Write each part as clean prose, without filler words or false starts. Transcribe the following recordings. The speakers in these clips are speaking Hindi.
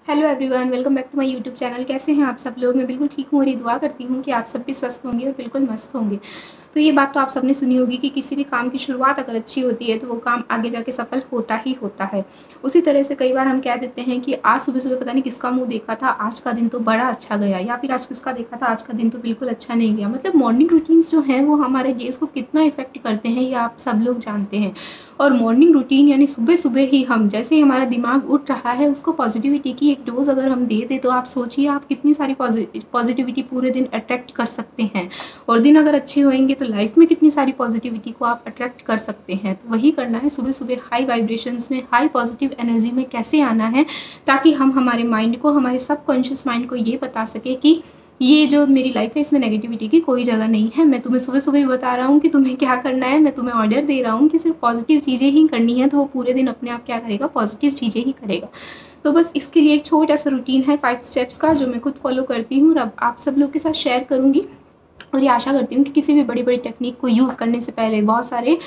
Hello everyone, welcome back to my YouTube channel. कैसे हैं आप सब लोग? मैं बिल्कुल ठीक हूँ और ये दुआ करती हूँ कि आप सब भी स्वस्थ होंगे और बिल्कुल मस्त होंगे। तो ये बात तो आप सबने सुनी होगी कि किसी भी काम की शुरुआत अगर अच्छी होती है तो वो काम आगे जाके सफल होता ही होता है। उसी तरह से कई बार हम कह देते हैं कि आज सुबह सुबह पता नहीं किसका मुँह देखा था, आज का दिन तो बड़ा अच्छा गया, या फिर आज किसका देखा था, आज का दिन तो बिल्कुल अच्छा नहीं गया। मतलब मॉर्निंग रूटीन्स जो हैं वो हमारे डेज को कितना इफेक्ट करते हैं ये आप सब लोग जानते हैं। और मॉर्निंग रूटीन यानी सुबह सुबह ही हम जैसे ही हमारा दिमाग उठ रहा है उसको पॉजिटिविटी की एक डोज अगर हम दे दें तो आप सोचिए आप कितनी सारी पॉजिटिविटी पूरे दिन अट्रैक्ट कर सकते हैं। और दिन अगर अच्छे होंगे तो लाइफ में कितनी सारी पॉजिटिविटी को आप अट्रैक्ट कर सकते हैं। तो वही करना है, सुबह सुबह हाई वाइब्रेशंस में, हाई पॉजिटिव एनर्जी में कैसे आना है ताकि हम हमारे माइंड को, हमारे सबकॉन्शियस माइंड को ये बता सके कि ये जो मेरी लाइफ है इसमें नेगेटिविटी की कोई जगह नहीं है। मैं तुम्हें सुबह सुबह बता रहा हूँ कि तुम्हें क्या करना है, मैं तुम्हें ऑर्डर दे रहा हूँ कि सिर्फ पॉजिटिव चीज़ें ही करनी है, तो वो पूरे दिन अपने आप क्या करेगा, पॉजिटिव चीज़ें ही करेगा। तो बस इसके लिए एक छोटा सा रूटीन है 5 स्टेप्स का जो मैं खुद फॉलो करती हूँ और अब आप सब लोग के साथ शेयर करूँगी। और ये आशा करती हूँ कि किसी भी बड़ी बड़ी टेक्निक को यूज़ करने से पहले, बहुत सारे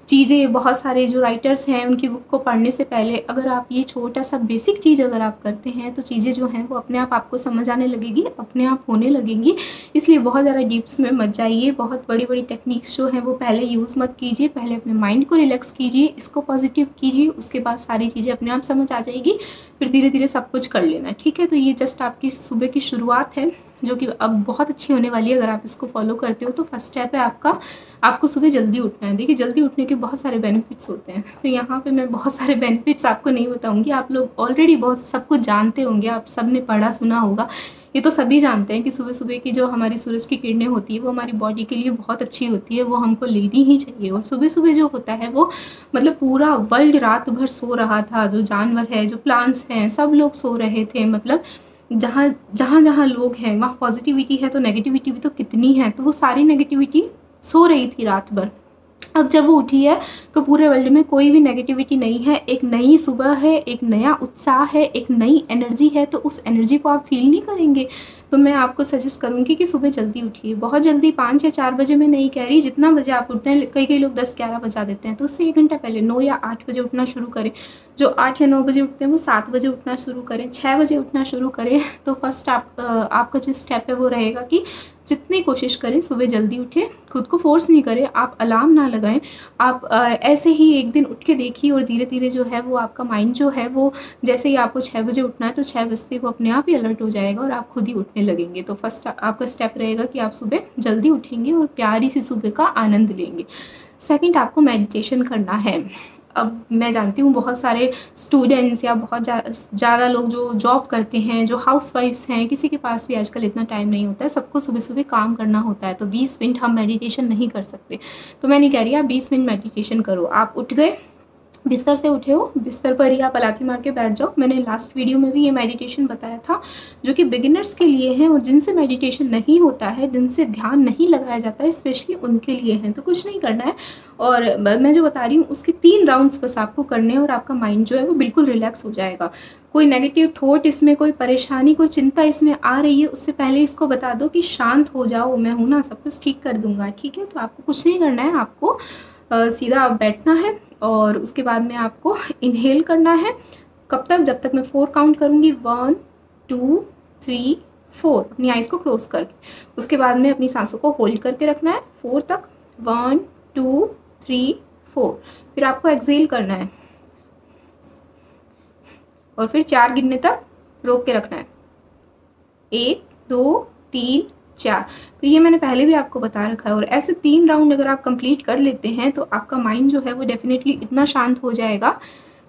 चीज़ें, बहुत सारे जो राइटर्स हैं उनकी बुक को पढ़ने से पहले अगर आप ये छोटा सा बेसिक चीज़ अगर आप करते हैं तो चीज़ें जो हैं वो अपने आप आपको समझ आने लगेगी, अपने आप होने लगेंगी। इसलिए बहुत ज़्यादा डीप्स में मत जाइए, बहुत बड़ी बड़ी टेक्निक्स जो हैं वो पहले यूज़ मत कीजिए। पहले अपने माइंड को रिलैक्स कीजिए, इसको पॉजिटिव कीजिए, उसके बाद सारी चीज़ें अपने आप समझ आ जाएगी, फिर धीरे धीरे सब कुछ कर लेना। ठीक है, तो ये जस्ट आपकी सुबह की शुरुआत है जो कि अब बहुत अच्छी होने वाली है अगर आप इसको फॉलो करते हो। तो फर्स्ट स्टेप है आपका, आपको सुबह जल्दी उठना है। देखिए, जल्दी उठने के बहुत सारे बेनिफिट्स होते हैं, तो यहाँ पे मैं बहुत सारे बेनिफिट्स आपको नहीं बताऊंगी, आप लोग ऑलरेडी बहुत सब कुछ जानते होंगे, आप सब ने पढ़ा सुना होगा। ये तो सभी जानते हैं कि सुबह सुबह की जो हमारी सूरज की किरणें होती है वो हमारी बॉडी के लिए बहुत अच्छी होती है, वो हमको लेनी ही चाहिए। और सुबह सुबह जो होता है वो मतलब पूरा वर्ल्ड रात भर सो रहा था, जो जानवर है, जो प्लांट्स हैं, सब लोग सो रहे थे। मतलब जहाँ जहाँ जहाँ लोग हैं वहाँ पॉजिटिविटी है तो नेगेटिविटी भी तो कितनी है, तो वो सारी नेगेटिविटी सो रही थी रात भर। अब जब वो उठी है तो पूरे वर्ल्ड में कोई भी नेगेटिविटी नहीं है, एक नई सुबह है, एक नया उत्साह है, एक नई एनर्जी है। तो उस एनर्जी को आप फील नहीं करेंगे? तो मैं आपको सजेस्ट करूँगी कि सुबह जल्दी उठिए, बहुत जल्दी, 5 या 4 बजे मैं नहीं कह रही, जितना बजे आप उठते हैं, कई कई लोग 10-11 बजा देते हैं, तो उससे 1 घंटा पहले 9 या 8 बजे उठना शुरू करें। जो 8 या 9 बजे उठते हैं वो 7 बजे उठना शुरू करें, 6 बजे उठना शुरू करें। तो फर्स्ट आपका जो स्टेप है वो रहेगा कि जितनी कोशिश करें सुबह जल्दी उठें, खुद को फोर्स नहीं करें, आप अलार्म ना लगाएं, आप ऐसे ही एक दिन उठ के देखिए और धीरे धीरे जो है वो आपका माइंड जो है वो, जैसे ही आपको 6 बजे उठना है तो 6 बजते वो अपने आप ही अलर्ट हो जाएगा और आप खुद ही उठने लगेंगे। तो फर्स्ट आपका स्टेप रहेगा कि आप सुबह जल्दी उठेंगे और प्यारी सी सुबह का आनंद लेंगे। सेकंड, आपको मेडिटेशन करना है। अब मैं जानती हूँ बहुत सारे स्टूडेंट्स या बहुत ज़्यादा लोग जो जॉब करते हैं, जो हाउसवाइफ्स हैं, किसी के पास भी आजकल इतना टाइम नहीं होता है, सबको सुबह सुबह काम करना होता है, तो 20 मिनट हम मेडिटेशन नहीं कर सकते। तो मैं नहीं कह रही आप 20 मिनट मेडिटेशन करो, आप उठ गए, बिस्तर से उठे हो, बिस्तर पर ही आप पलाथी मार के बैठ जाओ। मैंने लास्ट वीडियो में भी ये मेडिटेशन बताया था जो कि बिगिनर्स के लिए है और जिनसे मेडिटेशन नहीं होता है, जिनसे ध्यान नहीं लगाया जाता है, स्पेशली उनके लिए है। तो कुछ नहीं करना है और मैं जो बता रही हूँ उसके 3 राउंड्स बस आपको करने हैं और आपका माइंड जो है वो बिल्कुल रिलैक्स हो जाएगा। कोई नेगेटिव थॉट इसमें, कोई परेशानी, कोई चिंता इसमें आ रही है, उससे पहले इसको बता दो कि शांत हो जाओ, मैं हूँ ना, सब कुछ ठीक कर दूंगा। ठीक है, तो आपको कुछ नहीं करना है, आपको सीधा बैठना है और उसके बाद में आपको इनहेल करना है। कब तक? जब तक मैं 4 काउंट करूँगी, 1 2 3 4, अपनी आइज़ को क्लोज करके। उसके बाद में अपनी सांसों को होल्ड करके रखना है 4 तक, 1 2 3 4। फिर आपको एक्सहेल करना है और फिर 4 गिनने तक रोक के रखना है, 1 2 3 4। तो ये मैंने पहले भी आपको बता रखा है। और ऐसे 3 राउंड अगर आप कंप्लीट कर लेते हैं तो आपका माइंड जो है वो डेफिनेटली इतना शांत हो जाएगा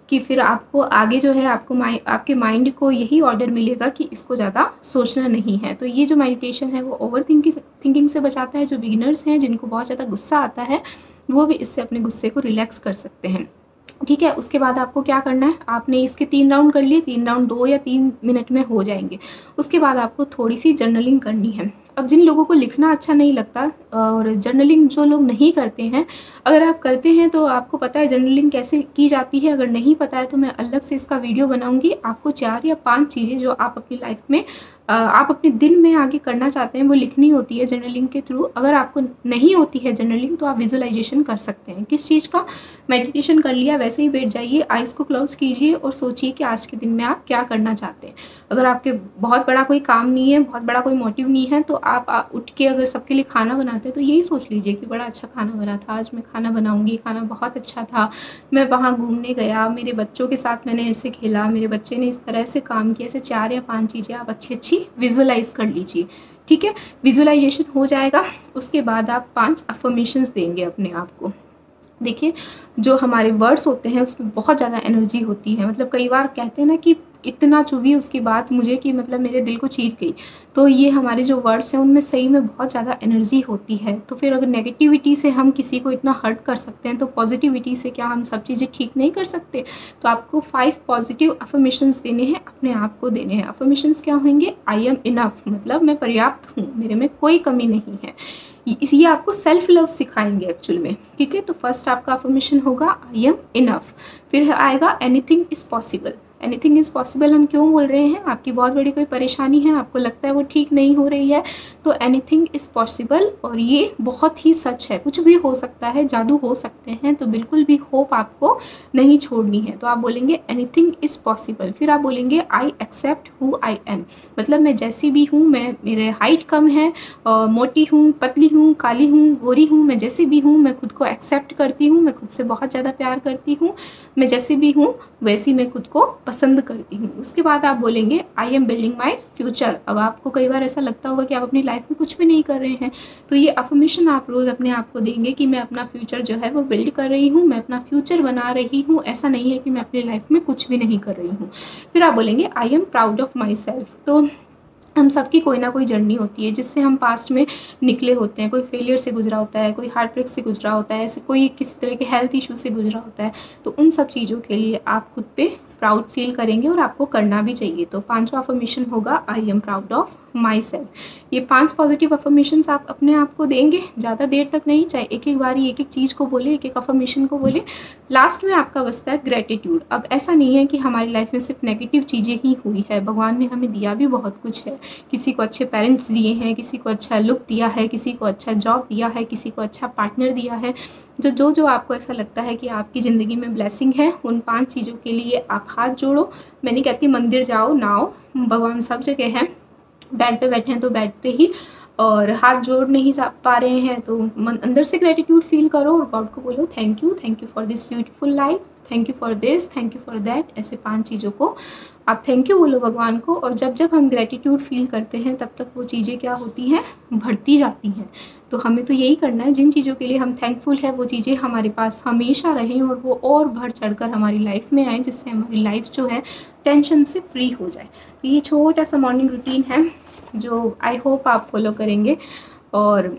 कि फिर आपको आगे जो है आपके माइंड को यही ऑर्डर मिलेगा कि इसको ज़्यादा सोचना नहीं है। तो ये जो मेडिटेशन है वो ओवर थिंकिंग से बचाता है। जो बिगिनर्स हैं, जिनको बहुत ज़्यादा गुस्सा आता है, वो भी इससे अपने गुस्से को रिलैक्स कर सकते हैं। ठीक है, उसके बाद आपको क्या करना है, आपने इसके 3 राउंड कर लिए, 3 राउंड 2 या 3 मिनट में हो जाएंगे। उसके बाद आपको थोड़ी सी जर्नलिंग करनी है। अब जिन लोगों को लिखना अच्छा नहीं लगता और जर्नलिंग जो लोग नहीं करते हैं, अगर आप करते हैं तो आपको पता है जर्नलिंग कैसे की जाती है। अगर नहीं पता है तो मैं अलग से इसका वीडियो बनाऊंगी। आपको 4 या 5 चीज़ें जो आप अपनी लाइफ में आप अपने दिल में आगे करना चाहते हैं वो लिखनी होती है जर्नलिंग के थ्रू। अगर आपको नहीं होती है जर्नलिंग तो आप विजुअलाइजेशन कर सकते हैं। किस चीज़ का? मेडिटेशन कर लिया, वैसे ही बैठ जाइए, आइज़ को क्लोज कीजिए और सोचिए कि आज के दिन में आप क्या करना चाहते हैं। अगर आपके बहुत बड़ा कोई काम नहीं है, बहुत बड़ा कोई मोटिव नहीं है, तो आप उठ के अगर सबके लिए खाना बनाते हैं तो यही सोच लीजिए कि बड़ा अच्छा खाना बना था, आज मैं खाना बनाऊँगी, खाना बहुत अच्छा था, मैं वहाँ घूमने गया, मेरे बच्चों के साथ मैंने ऐसे खेला, मेरे बच्चे ने इस तरह से काम किया। ऐसे 4 या 5 चीज़ें आप अच्छी विजुअलाइज़ कर लीजिए, ठीक है। विजुअलाइजेशन हो जाएगा, उसके बाद आप 5 अफर्मेशंस देंगे अपने आप को। देखिए, जो हमारे वर्ड्स होते हैं उसमें बहुत ज़्यादा एनर्जी होती है। मतलब कई बार कहते हैं ना कि इतना चुभी उसकी बात मुझे कि मतलब मेरे दिल को चीर गई। तो ये हमारे जो वर्ड्स हैं उनमें सही में बहुत ज़्यादा एनर्जी होती है। तो फिर अगर नेगेटिविटी से हम किसी को इतना हर्ट कर सकते हैं तो पॉजिटिविटी से क्या हम सब चीज़ें ठीक नहीं कर सकते? तो आपको 5 पॉजिटिव अफर्मेशंस देने हैं, अपने आप को देने हैं। अफर्मेशंस क्या होंगे? आई एम इनफ, मतलब मैं पर्याप्त हूँ, मेरे में कोई कमी नहीं है। ये आपको सेल्फ लव सिखाएंगे एक्चुअल में, ठीक है। तो फर्स्ट आपका अफर्मेशन होगा आई एम इनफ। फिर आएगा anything is possible. Anything is possible हम क्यों बोल रहे हैं? आपकी बहुत बड़ी कोई परेशानी है, आपको लगता है वो ठीक नहीं हो रही है, तो एनीथिंग इज़ पॉसिबल, और ये बहुत ही सच है। कुछ भी हो सकता है, जादू हो सकते हैं, तो बिल्कुल भी होप आपको नहीं छोड़नी है। तो आप बोलेंगे एनीथिंग इज़ पॉसिबल। फिर आप बोलेंगे I accept who I am, मतलब मैं जैसी भी हूँ, मैं मेरे हाइट कम है, मोटी हूँ, पतली हूँ, काली हूँ, गोरी हूँ, मैं जैसी भी हूँ मैं खुद को एक्सेप्ट करती हूँ, मैं खुद से बहुत ज़्यादा प्यार करती हूँ, मैं जैसी भी हूँ वैसी मैं खुद को पसंद करती हूँ। उसके बाद आप बोलेंगे I am building my future. अब आपको कई बार ऐसा लगता होगा कि आप अपनी लाइफ में कुछ भी नहीं कर रहे हैं, तो ये अफर्मेशन आप रोज़ अपने आप को देंगे कि मैं अपना फ्यूचर जो है वो बिल्ड कर रही हूँ, मैं अपना फ्यूचर बना रही हूँ। ऐसा नहीं है कि मैं अपनी लाइफ में कुछ भी नहीं कर रही हूँ। फिर आप बोलेंगे I am proud of my self. तो हम सबकी कोई ना कोई जर्नी होती है जिससे हम पास्ट में निकले होते हैं। कोई फेलियर से गुजरा होता है, कोई हार्ट ब्रेक से गुजरा होता है, ऐसे कोई किसी तरह के हेल्थ इशू से गुजरा होता है। तो उन सब चीज़ों के लिए आप खुद पे प्राउड फील करेंगे और आपको करना भी चाहिए। तो 5वां अफर्मेशन होगा I am proud of my self. ये 5 पॉजिटिव अफर्मेशंस आप अपने आप को देंगे, ज़्यादा देर तक नहीं, चाहे एक एक बारी एक एक चीज़ को बोले, एक एक अफर्मेशन को बोले। लास्ट में आपका बचता है ग्रेटिट्यूड। अब ऐसा नहीं है कि हमारी लाइफ में सिर्फ नेगेटिव चीज़ें ही हुई है, भगवान ने हमें दिया भी बहुत कुछ है। किसी को अच्छे पेरेंट्स दिए हैं, किसी को अच्छा लुक दिया है, किसी को अच्छा जॉब दिया है, किसी को अच्छा पार्टनर दिया है। जो आपको ऐसा लगता है कि आपकी ज़िंदगी में ब्लेसिंग है, उन 5 चीज़ों के लिए आप हाथ जोड़ो। मैं नहीं कहती मंदिर जाओ ना आओ, भगवान सब जगह हैं। बेड पे बैठे हैं तो बेड पे ही, और हाथ जोड़ नहीं पा रहे हैं तो मन अंदर से ग्रेटिट्यूड फील करो और गॉड को बोलो thank you for this beautiful life, thank you for this, thank you for that. ऐसे 5 चीज़ों को आप थैंक यू बोलो भगवान को। और जब जब हम ग्रेटिट्यूड फील करते हैं तब तक वो चीज़ें क्या होती हैं? बढ़ती जाती हैं। तो हमें तो यही करना है, जिन चीज़ों के लिए हम थैंकफुल है वो चीज़ें हमारे पास हमेशा रहें और वो और बढ़ चढ़कर हमारी लाइफ में आए, जिससे हमारी लाइफ जो है टेंशन से फ्री हो जाए। तो ये छोटा सा मॉर्निंग रूटीन है जो आई होप आप फॉलो करेंगे। और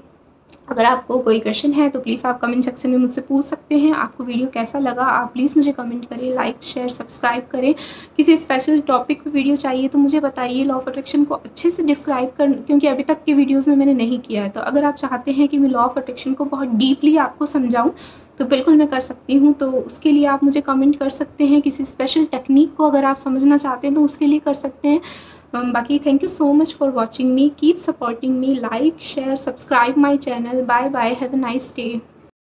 अगर आपको कोई क्वेश्चन है तो प्लीज़ आप कमेंट सेक्शन में मुझसे पूछ सकते हैं। आपको वीडियो कैसा लगा आप प्लीज़ मुझे कमेंट करें, लाइक शेयर सब्सक्राइब करें। किसी स्पेशल टॉपिक पे वीडियो चाहिए तो मुझे बताइए। लॉ ऑफ अट्रैक्शन को अच्छे से डिस्क्राइब कर, क्योंकि अभी तक के वीडियोज़ में मैंने नहीं किया है। तो अगर आप चाहते हैं कि मैं लॉ ऑफ अट्रैक्शन को बहुत डीपली आपको समझाऊँ तो बिल्कुल मैं कर सकती हूँ। तो उसके लिए आप मुझे कमेंट कर सकते हैं। किसी स्पेशल टेक्निक को अगर आप समझना चाहते हैं तो उसके लिए कर सकते हैं। बाकी thank you so much for watching me. Keep supporting me. Like, share, subscribe my channel. Bye bye. Have a nice day.